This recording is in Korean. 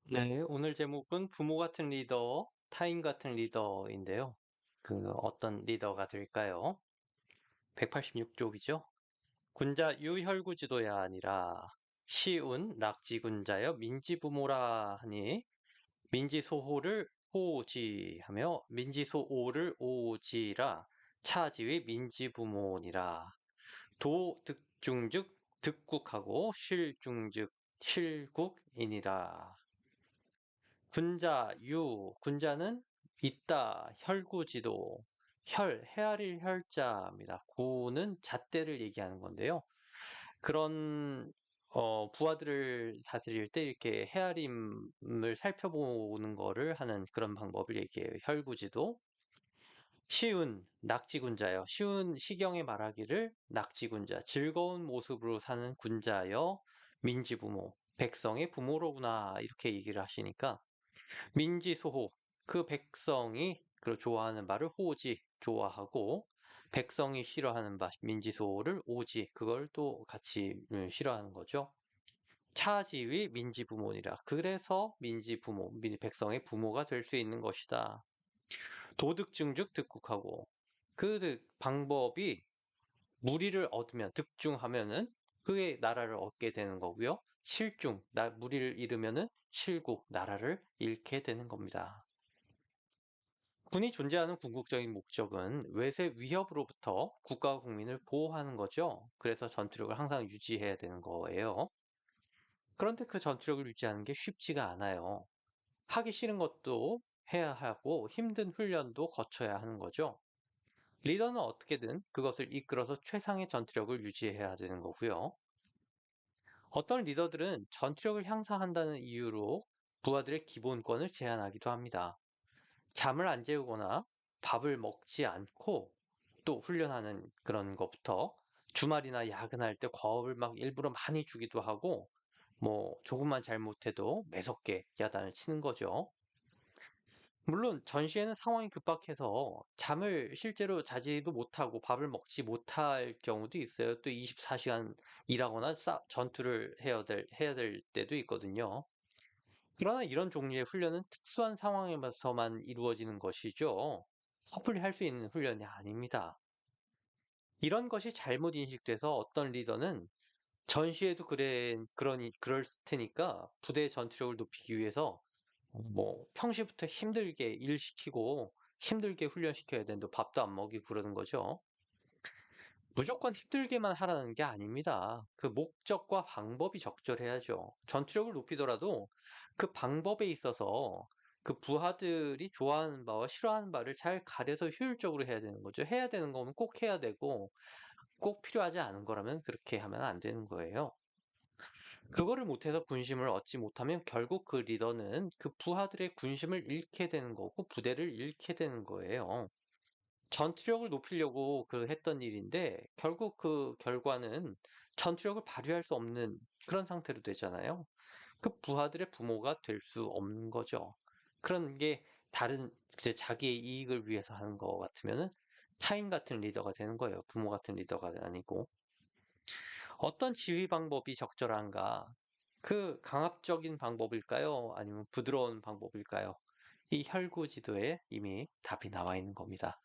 네, 오늘 제목은 부모 같은 리더, 타인 같은 리더인데요. 어떤 리더가 될까요? 186쪽이죠. 군자 유혈구지도야 아니라 시운 낙지군자여 민지부모라 하니 민지소호를 호지하며 민지소오를 오지라 차지위 민지부모니라. 도득중즉 득국하고 실중즉 실국이니라. 군자는 있다, 혈구지도, 헤아릴 혈자입니다. 구는 잣대를 얘기하는 건데요. 그런 부하들을 다스릴 때 이렇게 헤아림을 살펴보는 거를 하는 그런 방법을 얘기해요. 혈구지도. 낙지군자여. 쉬운 시경에 말하기를 낙지군자, 즐거운 모습으로 사는 군자여, 민지부모, 백성의 부모로구나 이렇게 얘기를 하시니까 민지소호, 그 백성이 그 좋아하는 바를 호지, 좋아하고 백성이 싫어하는 바 민지소호를 오지, 그걸 또 같이 싫어하는 거죠. 차지위 민지부모니라. 그래서 민지부모, 백성의 부모가 될 수 있는 것이다. 도득증즉 득국하고 그 방법이 무리를 얻으면 득중하면은 그의 나라를 얻게 되는 거고요. 무리를 잃으면은 실국, 나라를 잃게 되는 겁니다. 군이 존재하는 궁극적인 목적은 외세 위협으로부터 국가와 국민을 보호하는 거죠. 그래서 전투력을 항상 유지해야 되는 거예요. 그런데 그 전투력을 유지하는 게 쉽지가 않아요. 하기 싫은 것도 해야 하고 힘든 훈련도 거쳐야 하는 거죠. 리더는 어떻게든 그것을 이끌어서 최상의 전투력을 유지해야 되는 거고요. 어떤 리더들은 전투력을 향상한다는 이유로 부하들의 기본권을 제한하기도 합니다. 잠을 안 재우거나 밥을 먹지 않고 또 훈련하는 그런 것부터 주말이나 야근할 때 과업을 막 일부러 많이 주기도 하고 뭐 조금만 잘못해도 매섭게 야단을 치는 거죠. 물론 전시에는 상황이 급박해서 잠을 실제로 자지도 못하고 밥을 먹지 못할 경우도 있어요. 또 24시간 일하거나 전투를 해야 될 때도 있거든요. 그러나 이런 종류의 훈련은 특수한 상황에서만 이루어지는 것이죠. 섣불리 할 수 있는 훈련이 아닙니다. 이런 것이 잘못 인식돼서 어떤 리더는 전시에도 그럴 테니까 부대의 전투력을 높이기 위해서 뭐 평시부터 힘들게 일시키고 힘들게 훈련시켜야 되는데 밥도 안 먹이고 그러는 거죠. 무조건 힘들게만 하라는 게 아닙니다. 그 목적과 방법이 적절해야죠. 전투력을 높이더라도 그 방법에 있어서 그 부하들이 좋아하는 바와 싫어하는 바를 잘 가려서 효율적으로 해야 되는 거죠. 해야 되는 거면 꼭 해야 되고 꼭 필요하지 않은 거라면 그렇게 하면 안 되는 거예요. 그거를 못해서 군심을 얻지 못하면 결국 그 리더는 그 부하들의 군심을 잃게 되는 거고 부대를 잃게 되는 거예요. 전투력을 높이려고 했던 일인데 결국 그 결과는 전투력을 발휘할 수 없는 그런 상태로 되잖아요. 그 부하들의 부모가 될 수 없는 거죠. 그런 게 이제 자기의 이익을 위해서 하는 거 같으면은 타인 같은 리더가 되는 거예요. 부모 같은 리더가 아니고. 어떤 지휘 방법이 적절한가? 그 강압적인 방법일까요? 아니면 부드러운 방법일까요? 이 혈구 지도에 이미 답이 나와 있는 겁니다.